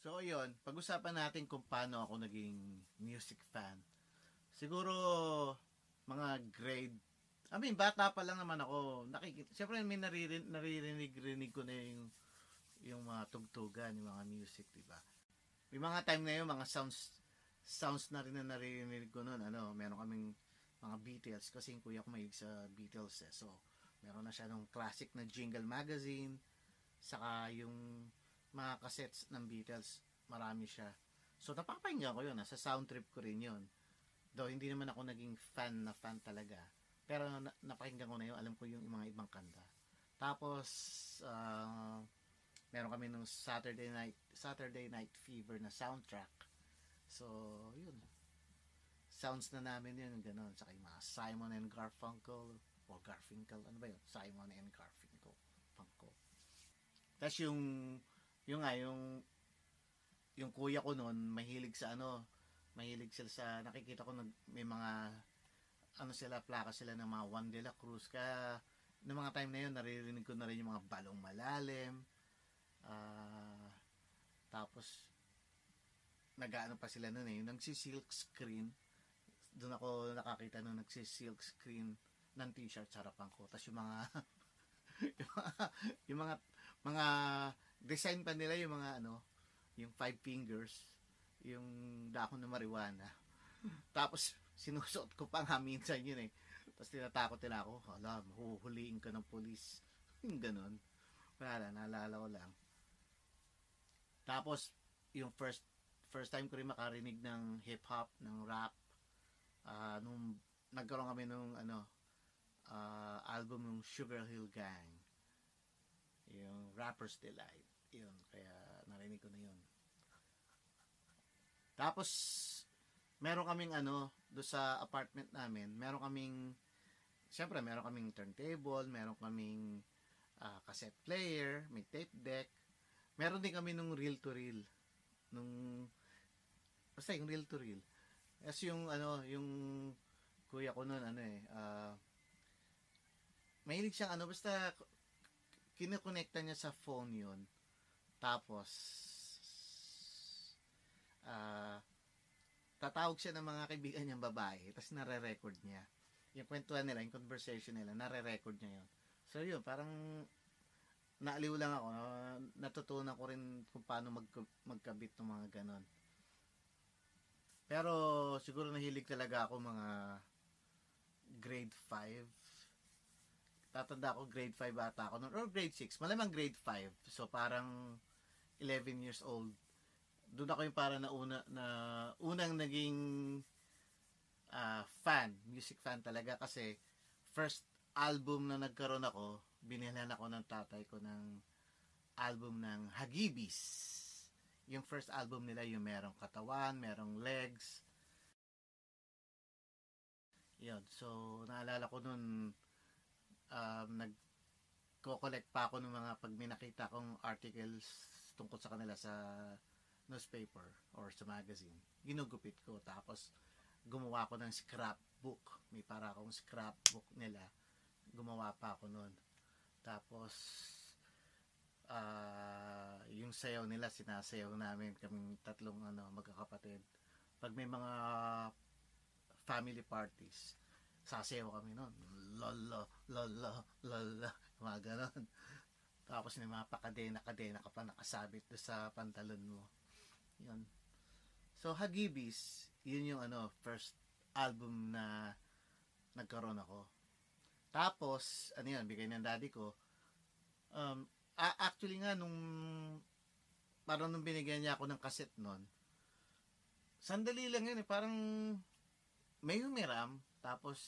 So, yun, pag-usapan natin kung paano ako naging music fan. Siguro, mga grade, bata pa lang naman ako, siyempre may naririnig ko na yung mga tugtugan, yung mga music, di ba? May mga time na yun, mga sounds na rin na naririnig ko noon. Meron kaming mga Beatles, kasi yung kuya ko mahilig sa Beatles. So, meron na siya nung classic na Jingle Magazine, saka yung mga cassettes ng Beatles, marami siya. So, napapakinggan ko yun. Sa sound trip ko rin yun. Though, hindi naman ako naging fan talaga. Pero, napakinggan ko na yun. Alam ko yung mga ibang kanta. Tapos, meron kami nung Saturday Night Fever na soundtrack. So, yun. Sounds na namin yun, gano'n. Saka yung mga Simon and Garfunkel, o Garfinkel, ano ba yun? Simon and Garfinkel. Tapos yung kuya ko noon mahilig sila sa nakikita ko may mga sila plaka sila ng mga Juan de la Cruz, kaya noong mga time na yun naririnig ko na rin yung mga Balong Malalim, tapos nag-aano pa sila noon yung nagsi-silk screen, doon ako nakakita nung nagsi-silk screen ng t-shirt sa harapan ko. Tapos yung mga yung mga design pa nila yung mga yung 5 fingers, yung dahon ng marijuana. Tapos sinusuot ko pa nga minsan yun Tapos tinatakot nila ako, mahuhuliin ka ng pulis. Yung ganon. Wala, naalala ko lang. Tapos yung first time ko rin makarinig ng hip hop, ng rap, nung nagkaroon kami nung album ng Sugar Hill Gang, yung Rapper's Delight, yun, kaya narinig ko na yun. Tapos meron kaming do sa apartment namin, meron kaming turntable, meron kaming cassette player, may tape deck, meron din kami nung reel to reel, basta yung reel to reel. Kasi yung kuya ko noon mahilig siyang basta kinokonekta niya sa phone yun. Tapos tatawag siya ng mga kaibigan niyang babae, tapos nare-record niya yung kwentuhan nila, yung conversation nila, nare-record niya yun. So yun, parang naaliw lang ako, natutunan ko rin kung paano magkabit ng mga ganon. Pero siguro nahilig talaga ako mga grade 5. Tatanda ako grade 5 ata ako noon, or grade 6, malamang grade 5. So parang 11 years old. Doon ako yung parang unang naging music fan talaga, kasi first album na nagkaroon ako, binilhan ako ng tatay ko ng album ng Hagibis. Yung first album nila, yung merong katawan, merong legs. Yun. So, naalala ko nun, nagko-collect pa ako ng mga pag may nakita kong articles tungkol sa kanila sa newspaper or sa magazine. Ginugupit ko. Tapos, gumawa ako ng scrapbook. May para akong scrapbook nila. Gumawa pa ako nun. Tapos, yung sayaw nila, sinasayaw namin kaming tatlong magkakapatid. Pag may mga family parties, sasayaw kami nun, lala lala lala, mga ganon. Tapos may mga pakadena ka pa nakasabit do sa pantalon mo. Yun. So Hagibis, yun yung first album na nagkaroon ako. Tapos bigay ng daddy ko. Actually nga, parang nung binigyan niya ako ng cassette nun, sandali lang yun parang may humiram, tapos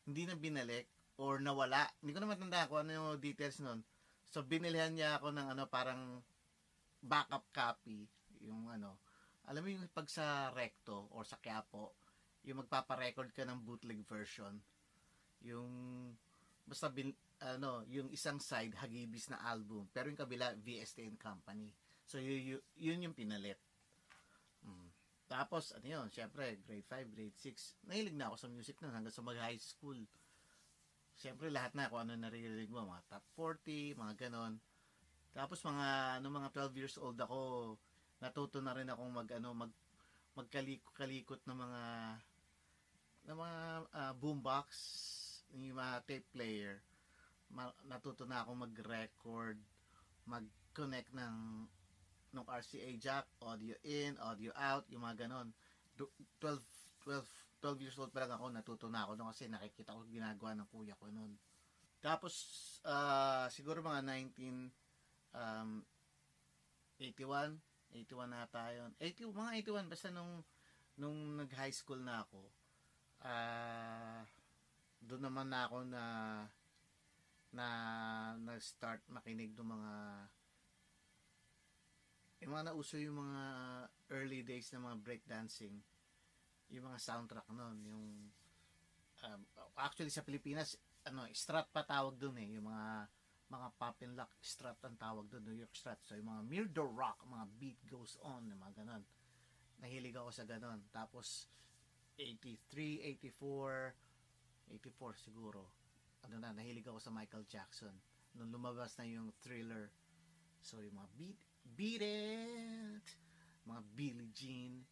hindi na binalik, or nawala. Hindi ko na matandaan kung ano yung details nun. So, binilihan niya ako ng parang backup copy, yung alam mo yung pag sa Recto or sa Quiapo, yung magpaparecord ka ng bootleg version, yung basta yung isang side Hagibis na album, pero yung kabila VST and Company. So yun yung pinalit. Tapos syempre grade 5, grade 6, nahilig na ako sa music na hanggang sa mag-high school. Syempre lahat na kung ano naririnig mo, mga top 40, mga ganon. Tapos mga 12 years old ako, natuto na rin akong magkalikot ng mga boombox, yung mga tape player. Natuto na akong mag-record, mag-connect ng RCA jack, audio in, audio out, yung mga ganon. 12, 12, 12 years old pa lang ako, natuto na ako doon kasi nakikita ko ginagawa ng kuya ko noon. Tapos, siguro mga 81 na tayo. Mga 81, basta nung nag-high school na ako, doon naman na ako na start makinig ng yung mga nauso yung mga early days ng mga breakdancing, yung mga soundtrack noon, yung actually sa Pilipinas strat pa tawag doon yung mga pop and lock strat ang tawag doon, New York strat. So yung mga Murder Rock, mga Beat Goes On, yung mga ganon. Nahilig ako sa ganon. Tapos 83, 84 siguro. Nahilig ako sa Michael Jackson nung lumabas na yung Thriller. So yung mga Beat It, mga Billie Jean,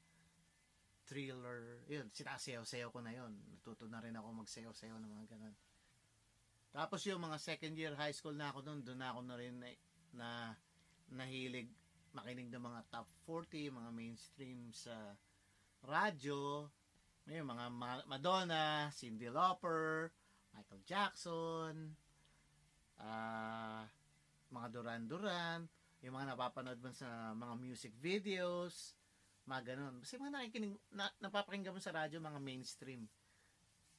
Thriller, yun, sinasayaw-sayaw ko na yun. Natuto na rin ako magsayaw-sayaw ng mga ganon. Tapos yung mga second year high school na ako doon na ako na rin na nahilig makinig ng mga top 40, mga mainstream sa radyo. Yung mga Madonna, Cyndi Lauper, Michael Jackson, mga Duran Duran, yung mga napapanood mo sa mga music videos, mga ganun. Kasi mga napapakinggan mo sa radyo, mga mainstream.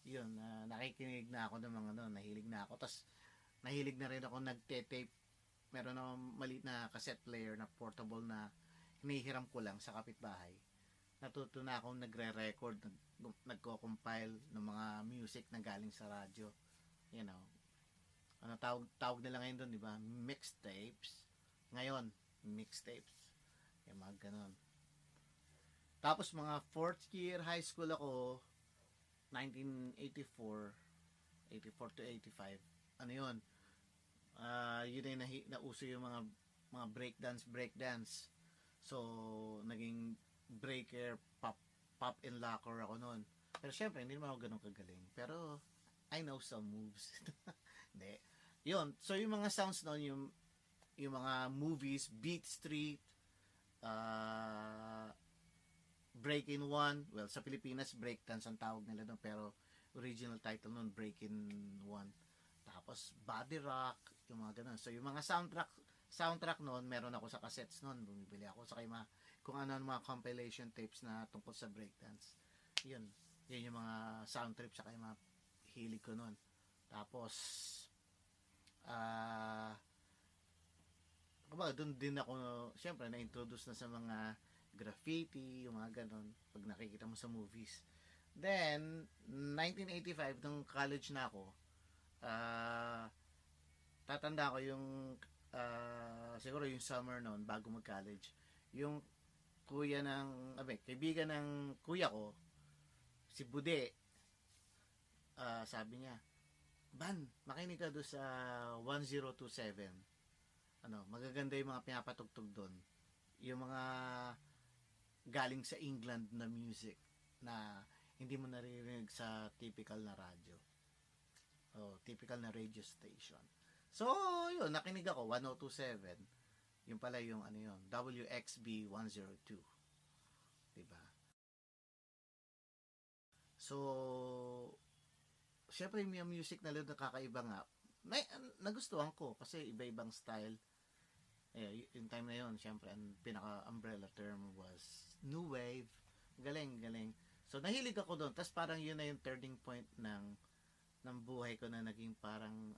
Yun, nakikinig na ako ng mga nahilig na ako. Tapos, nahilig na rin ako nagte-tape. Meron akong maliit na cassette player na portable na hinihiram ko lang sa kapitbahay. Natuto na akong nagre-record, nagko-compile ng mga music na galing sa radyo. You know, tawag nila ngayon doon, di ba? Mixtapes. Ngayon, mixtapes. Yung mga ganon. Tapos, mga 4th year high school ako, 1984 to 85, yun yun ay nauso yung mga breakdance. So naging breaker, pop and locker ako noon. Pero syempre hindi naman ako ganun kagaling, pero I know some moves. Hindi, yun. So yung mga sounds noon, yung mga movies, Beat Street, Breakin' One, well sa Pilipinas breakdance ang tawag nila doon, pero original title noon Breakin' One. Tapos Body Rock, yung mga ganun. So yung mga soundtrack noon, meron ako sa cassettes noon, bumibili ako sa kung ano mga compilation tapes na tungkol sa breakdance. Yun yung mga sound trip sa yung mga hilig ko noon. Tapos doon din ako syempre na-introduce na sa mga graffiti, yung mga ganon, pag nakikita mo sa movies. Then, 1985, nung college na ako, tatanda ko yung, siguro yung summer noon, bago mag-college, yung kaibigan ng kuya ko, si Bude, sabi niya, Ban, makinig ka doon sa 1027. Magaganda yung mga pinapatugtog doon. Yung mga galing sa England na music na hindi mo naririnig sa typical na radyo o typical na radio station. So yun, nakinig ako 1027. Yung pala yung yun, WXB 102, diba? So syempre yung music na lalo nakakaiba nga, nagustuhan ko kasi iba-ibang style. Yung time na yun, syempre ang pinaka-umbrella term was New Wave. Galing. So nahilig ako doon. Tapos parang yun na yung turning point ng buhay ko na naging parang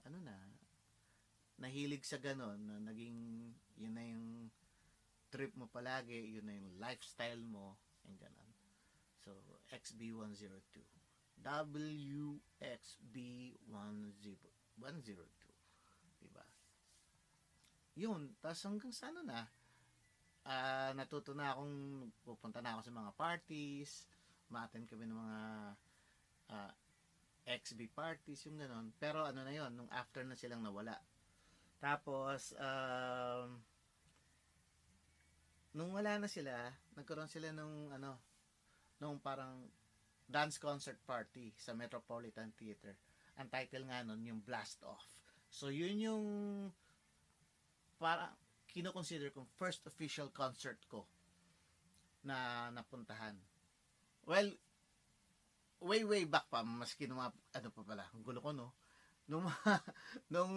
nahilig sa ganon, na naging yun na yung trip mo palagi, yun na yung lifestyle mo, yung ganon. So XB102, WXB102, diba? Yun, tapos hanggang sa natuto na akong pupunta na ako sa mga parties, ma-attend kami ng mga XB parties, yung ganon. Pero na yun, nung after na silang nawala. Tapos, nung wala na sila, nagkaroon sila nung parang dance concert party sa Metropolitan Theater. Ang title nga nun, yung Blast Off. So, yun yung para kino-consider kong first official concert ko na napuntahan. Well, way back pa, maski nung pa pala, ang gulo ko, no? Nung, nung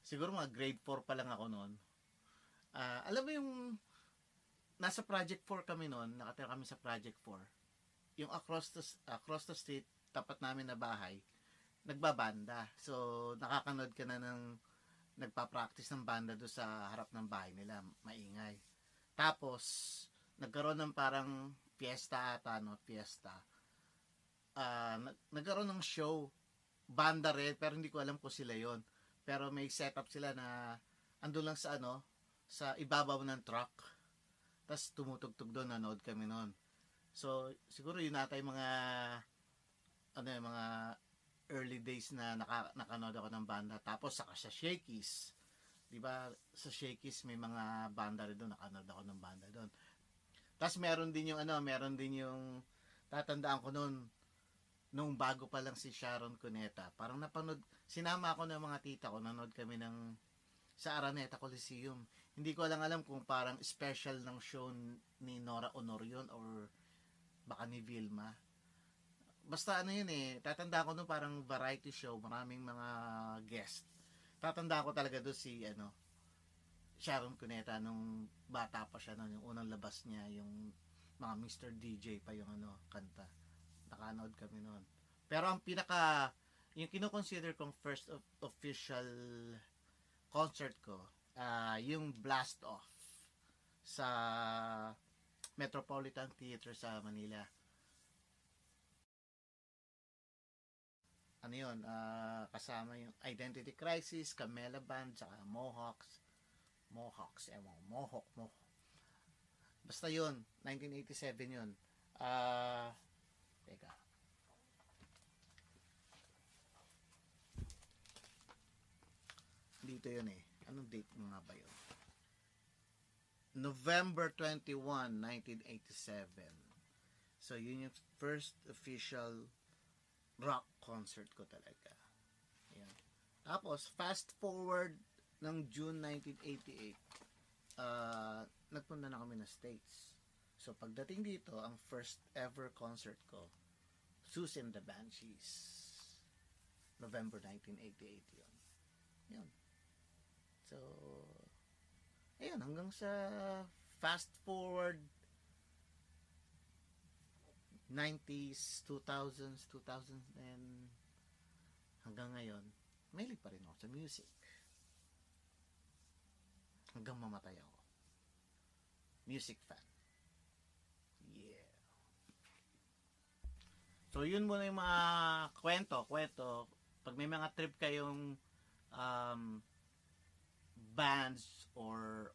siguro mga grade 4 pa lang ako noon. Alam mo yung nasa Project 4 kami noon, nakatira kami sa Project 4. Yung across the street, tapat namin na bahay, nagbabanda. So, nakakanood ka na ng nagpa-practice ng banda do sa harap ng bahay nila, maingay. Tapos, nagkaroon ng parang fiesta ata, no? Fiesta. Nagkaroon ng show, banda rin, pero hindi ko alam kung sila yon. Pero may setup sila na ando lang sa sa ibabaw ng truck. Tapos tumutugtog doon, nanood kami noon. So, siguro yun nata yung mga early days na nakanood ako ng banda. Tapos saka sa Shakey's. 'Di ba? Sa Shakey's may mga banda rin doon, nakanood ako ng banda doon. Tapos meron din yung tatandaan ko noon nung bago pa lang si Sharon Cuneta. Parang sinama ako ng mga tita ko, nanood kami sa Araneta Coliseum. Hindi ko alam kung parang special ng show ni Nora Honor yun or baka ni Vilma. Basta yun tatanda ko nung parang variety show, maraming mga guest. Tatanda ko talaga doon si Sharon Cuneta nung bata pa siya noon, yung unang labas niya, yung mga Mr. DJ pa yung kanta. Nakanood kami noon. Pero ang yung kino-consider kong first official concert ko, yung Blast Off sa Metropolitan Theater sa Manila. Yun, kasama yung Identity Crisis, Camela Band, saka Mohawk. Basta yun, 1987 yun. Teka. Dito yun Anong date nga ba yun? November 21, 1987. So, yun yung first official rock concert ko talaga. Ayan. Tapos, fast forward ng June 1988, nagpunta na kami na States. So, pagdating dito, ang first ever concert ko, Susie and the Banshees. November 1988 yun. Yun. So, ayun, hanggang sa fast forward 90s, 2000s, 2010 hanggang ngayon, mahilig pa rin ako sa music. Hanggang mamatay ako. Music fan. Yeah. So, yun muna yung mga kwento. Pag may mga trip kayong bands or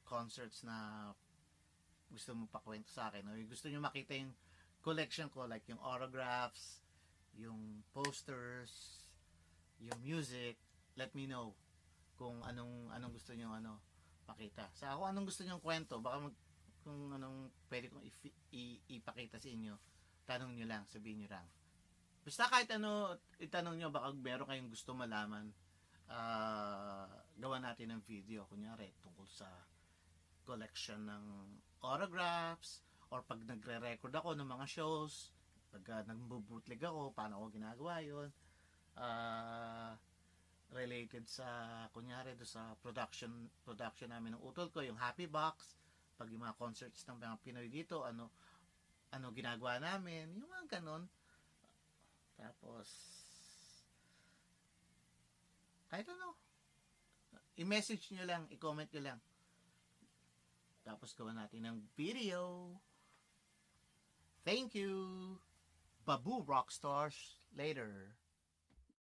concerts na gusto mo pakwento sa akin, o gusto nyo makita yung collection ko, like yung autographs, yung posters, yung music, let me know kung anong gusto nyo pakita. Sa ako, anong gusto nyo kwento, baka kung anong pwede kong ipakita sa inyo, tanong nyo lang, sabihin nyo lang. Basta kahit itanong nyo, baka meron kayong gusto malaman, gawa natin ng video, kunyari, tungkol sa collection ng autographs, or pag nagre-record ako ng mga shows, pag nagbo-bootleg ako, paano ako ginagawa yun, related sa, kunyari, do sa production namin ng utol ko, yung Happy Box, pag yung mga concerts ng mga Pinoy dito, ano ginagawa namin, yung mga ganon. Tapos, kahit i-message nyo lang, i-comment nyo lang. Tapos gawa natin ng video. Thank you. Babu Rockstars. Later.